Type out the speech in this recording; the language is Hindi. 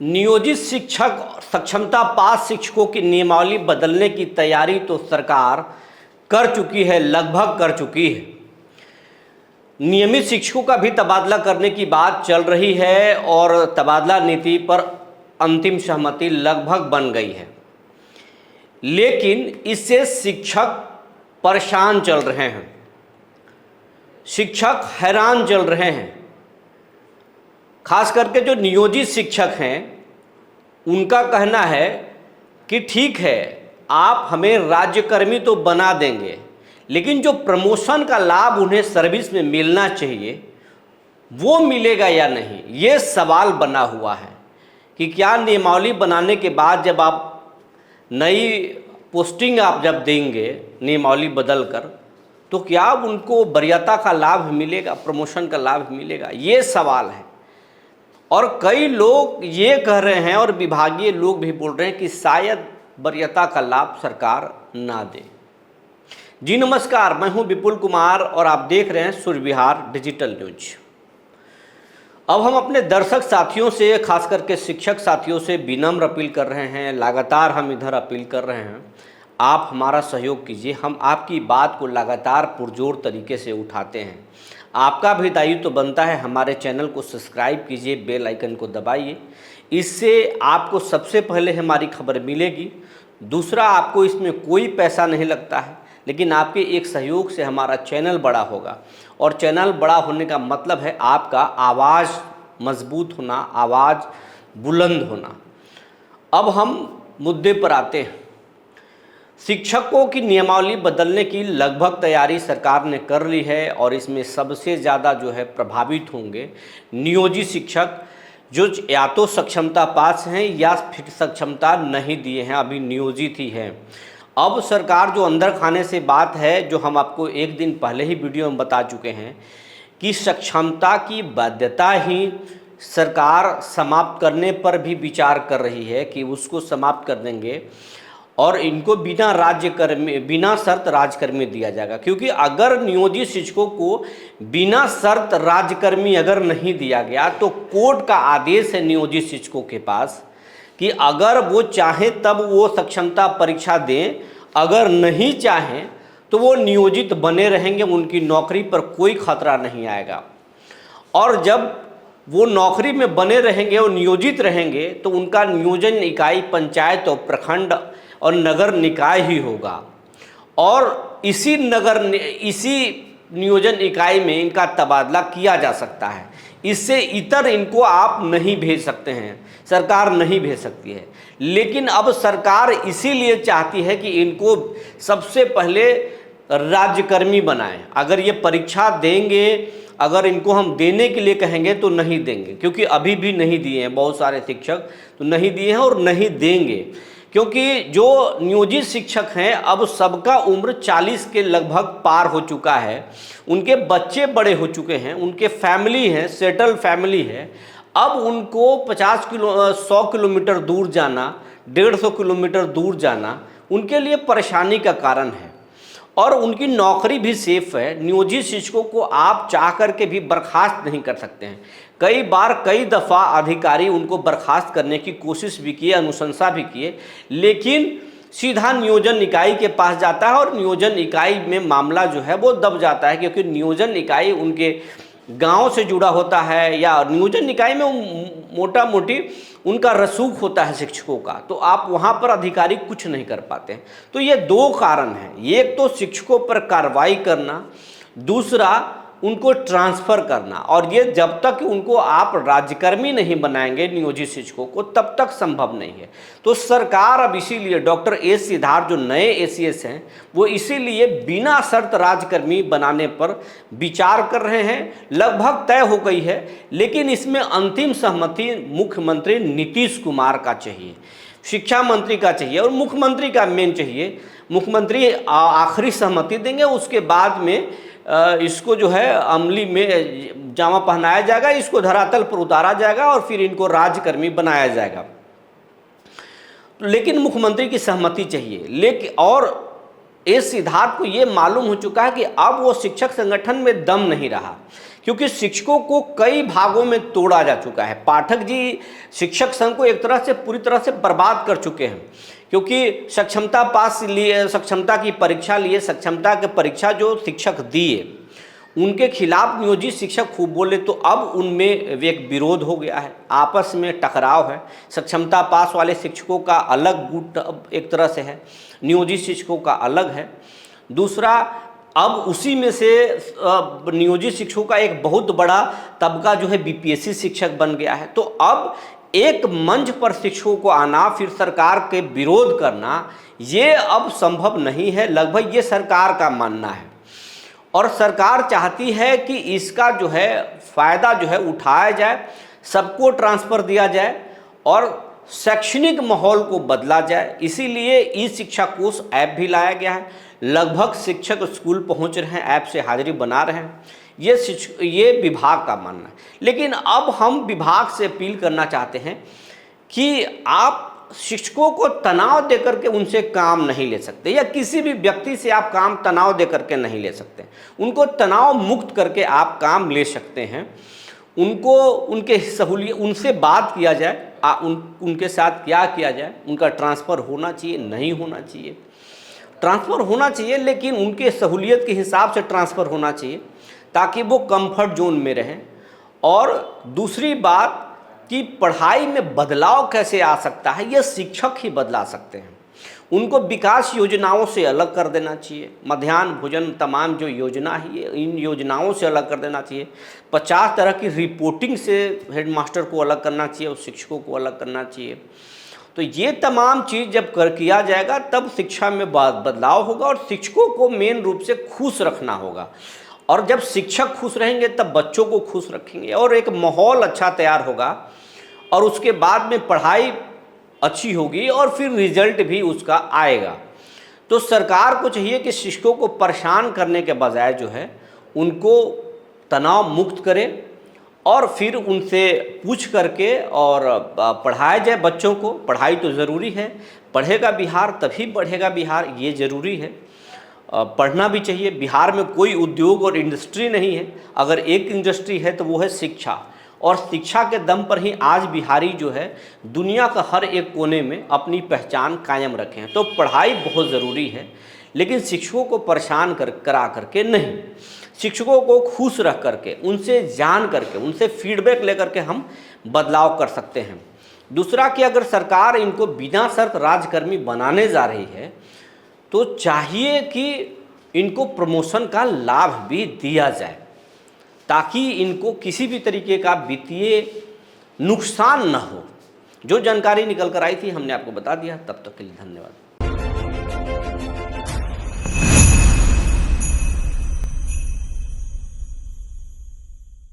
नियोजित शिक्षक सक्षमता पास शिक्षकों की नियमावली बदलने की तैयारी तो सरकार कर चुकी है, लगभग कर चुकी है। नियमित शिक्षकों का भी तबादला करने की बात चल रही है और तबादला नीति पर अंतिम सहमति लगभग बन गई है, लेकिन इससे शिक्षक परेशान चल रहे हैं, शिक्षक हैरान चल रहे हैं। खास करके जो नियोजित शिक्षक हैं उनका कहना है कि ठीक है, आप हमें राज्यकर्मी तो बना देंगे, लेकिन जो प्रमोशन का लाभ उन्हें सर्विस में मिलना चाहिए वो मिलेगा या नहीं, ये सवाल बना हुआ है कि क्या नियमावली बनाने के बाद जब आप नई पोस्टिंग आप जब देंगे नियमावली बदल कर, तो क्या उनको वरीयता का लाभ मिलेगा, प्रमोशन का लाभ मिलेगा, ये सवाल है। और कई लोग ये कह रहे हैं और विभागीय लोग भी बोल रहे हैं कि शायद वरीयता का लाभ सरकार ना दे। जी नमस्कार, मैं हूं विपुल कुमार और आप देख रहे हैं सूर्य विहार डिजिटल न्यूज। अब हम अपने दर्शक साथियों से, खास करके शिक्षक साथियों से विनम्र अपील कर रहे हैं, लगातार हम इधर अपील कर रहे हैं, आप हमारा सहयोग कीजिए। हम आपकी बात को लगातार पुरजोर तरीके से उठाते हैं। आपका भी दायित्व तो बनता है, हमारे चैनल को सब्सक्राइब कीजिए, बेल आइकन को दबाइए, इससे आपको सबसे पहले हमारी खबर मिलेगी। दूसरा, आपको इसमें कोई पैसा नहीं लगता है, लेकिन आपके एक सहयोग से हमारा चैनल बड़ा होगा, और चैनल बड़ा होने का मतलब है आपका आवाज़ मजबूत होना, आवाज़ बुलंद होना। अब हम मुद्दे पर आते हैं। शिक्षकों की नियमावली बदलने की लगभग तैयारी सरकार ने कर ली है और इसमें सबसे ज़्यादा जो है प्रभावित होंगे नियोजित शिक्षक, जो या तो सक्षमता पास हैं या फिर सक्षमता नहीं दिए हैं, अभी नियोजित ही हैं। अब सरकार जो अंदर खाने से बात है, जो हम आपको एक दिन पहले ही वीडियो में बता चुके हैं कि सक्षमता की बाध्यता ही सरकार समाप्त करने पर भी विचार कर रही है कि उसको समाप्त कर देंगे और इनको बिना शर्त राज्यकर्मी दिया जाएगा। क्योंकि अगर नियोजित शिक्षकों को बिना शर्त राज्यकर्मी अगर नहीं दिया गया तो कोर्ट का आदेश है नियोजित शिक्षकों के पास कि अगर वो चाहें तब वो सक्षमता परीक्षा दें, अगर नहीं चाहें तो वो नियोजित बने रहेंगे, उनकी नौकरी पर कोई खतरा नहीं आएगा। और जब वो नौकरी में बने रहेंगे और नियोजित रहेंगे तो उनका नियोजन इकाई पंचायत और प्रखंड और नगर निकाय ही होगा, और इसी नियोजन इकाई में इनका तबादला किया जा सकता है। इससे इतर इनको आप नहीं भेज सकते हैं, सरकार नहीं भेज सकती है। लेकिन अब सरकार इसीलिए चाहती है कि इनको सबसे पहले राज्यकर्मी बनाएं। अगर ये परीक्षा देंगे, अगर इनको हम देने के लिए कहेंगे तो नहीं देंगे, क्योंकि अभी भी नहीं दिए हैं, बहुत सारे शिक्षक तो नहीं दिए हैं और नहीं देंगे। क्योंकि जो नियोजित शिक्षक हैं अब सबका उम्र 40 के लगभग पार हो चुका है, उनके बच्चे बड़े हो चुके हैं, उनके फैमिली हैं, सेटल फैमिली है। अब उनको 100 किलोमीटर दूर जाना, 150 किलोमीटर दूर जाना उनके लिए परेशानी का कारण है, और उनकी नौकरी भी सेफ है। नियोजित शिक्षकों को आप चाह करके भी बर्खास्त नहीं कर सकते हैं। कई बार कई दफ़ा अधिकारी उनको बर्खास्त करने की कोशिश भी किए, अनुशंसा भी किए, लेकिन सीधा नियोजन इकाई के पास जाता है और नियोजन इकाई में मामला जो है वो दब जाता है, क्योंकि नियोजन इकाई उनके गांव से जुड़ा होता है, या नियोजन इकाई में मोटा मोटी उनका रसूख होता है शिक्षकों का, तो आप वहाँ पर अधिकारी कुछ नहीं कर पाते हैं। तो ये दो कारण हैं, एक तो शिक्षकों पर कार्रवाई करना, दूसरा उनको ट्रांसफ़र करना। और ये जब तक उनको आप राज्यकर्मी नहीं बनाएंगे नियोजित शिक्षकों को, तब तक संभव नहीं है। तो सरकार अब इसीलिए डॉक्टर एस सिद्धार्थ जो नए एसीएस हैं वो इसीलिए बिना शर्त राज्यकर्मी बनाने पर विचार कर रहे हैं। लगभग तय हो गई है, लेकिन इसमें अंतिम सहमति मुख्यमंत्री नीतीश कुमार का चाहिए, शिक्षा मंत्री का चाहिए और मुख्यमंत्री का मेन चाहिए। मुख्यमंत्री आखिरी सहमति देंगे, उसके बाद में इसको जो है अमली में जामा पहनाया जाएगा, इसको धरातल पर उतारा जाएगा और फिर इनको राज्यकर्मी बनाया जाएगा। लेकिन मुख्यमंत्री की सहमति चाहिए। लेकिन और एस सिद्धार्थ को ये मालूम हो चुका है कि अब वो शिक्षक संगठन में दम नहीं रहा, क्योंकि शिक्षकों को कई भागों में तोड़ा जा चुका है। पाठक जी शिक्षक संघ को एक तरह से पूरी तरह से बर्बाद कर चुके हैं, क्योंकि सक्षमता पास लिए, सक्षमता की परीक्षा लिए, सक्षमता की परीक्षा जो शिक्षक दिए उनके खिलाफ नियोजित शिक्षक खूब बोले, तो अब उनमें एक विरोध हो गया है, आपस में टकराव है। सक्षमता पास वाले शिक्षकों का अलग गुट एक तरह से है, नियोजित शिक्षकों का अलग है। दूसरा, अब उसी में से नियोजित शिक्षकों का एक बहुत बड़ा तबका जो है बीपीएससी शिक्षक बन गया है। तो अब एक मंच पर शिक्षकों को आना, फिर सरकार के विरोध करना, ये अब संभव नहीं है, लगभग ये सरकार का मानना है। और सरकार चाहती है कि इसका जो है फ़ायदा जो है उठाया जाए, सबको ट्रांसफ़र दिया जाए और शैक्षणिक माहौल को बदला जाए। इसीलिए ई शिक्षा कोष ऐप भी लाया गया है। लगभग शिक्षक स्कूल पहुंच रहे हैं, ऐप से हाजिरी बना रहे हैं। ये विभाग का मानना है। लेकिन अब हम विभाग से अपील करना चाहते हैं कि आप शिक्षकों को तनाव देकर के उनसे काम नहीं ले सकते, या किसी भी व्यक्ति से आप काम तनाव देकर के नहीं ले सकते। उनको तनाव मुक्त करके आप काम ले सकते हैं। उनको उनके सहूलियत, उनसे बात किया जाए, उनके साथ क्या किया जाए, उनका ट्रांसफ़र होना चाहिए, नहीं होना चाहिए। ट्रांसफ़र होना चाहिए, लेकिन उनके सहूलियत के हिसाब से ट्रांसफ़र होना चाहिए, ताकि वो कंफर्ट जोन में रहें। और दूसरी बात कि पढ़ाई में बदलाव कैसे आ सकता है, ये शिक्षक ही बदला सकते हैं। उनको विकास योजनाओं से अलग कर देना चाहिए। मध्याह्न भोजन तमाम जो योजना है, इन योजनाओं से अलग कर देना चाहिए। 50 तरह की रिपोर्टिंग से हेडमास्टर को अलग करना चाहिए और शिक्षकों को अलग करना चाहिए। तो ये तमाम चीज़ जब किया जाएगा, तब शिक्षा में बदलाव होगा और शिक्षकों को मेन रूप से खुश रखना होगा। और जब शिक्षक खुश रहेंगे तब बच्चों को खुश रखेंगे और एक माहौल अच्छा तैयार होगा, और उसके बाद में पढ़ाई अच्छी होगी और फिर रिजल्ट भी उसका आएगा। तो सरकार को चाहिए कि शिक्षकों को परेशान करने के बजाय जो है उनको तनाव मुक्त करे और फिर उनसे पूछ करके और पढ़ाया जाए बच्चों को। पढ़ाई तो ज़रूरी है, पढ़ेगा बिहार तभी बढ़ेगा बिहार, ये ज़रूरी है। पढ़ना भी चाहिए। बिहार में कोई उद्योग और इंडस्ट्री नहीं है, अगर एक इंडस्ट्री है तो वो है शिक्षा, और शिक्षा के दम पर ही आज बिहारी जो है दुनिया का हर एक कोने में अपनी पहचान कायम रखे हैं। तो पढ़ाई बहुत ज़रूरी है, लेकिन शिक्षकों को परेशान करा करके नहीं, शिक्षकों को खुश रख करके, उनसे जान करके, उनसे फीडबैक लेकर के हम बदलाव कर सकते हैं। दूसरा कि अगर सरकार इनको बिना शर्त राजकर्मी बनाने जा रही है, तो चाहिए कि इनको प्रमोशन का लाभ भी दिया जाए, ताकि इनको किसी भी तरीके का वित्तीय नुकसान न हो। जो जानकारी निकल कर आई थी हमने आपको बता दिया। तब तक के लिए धन्यवाद।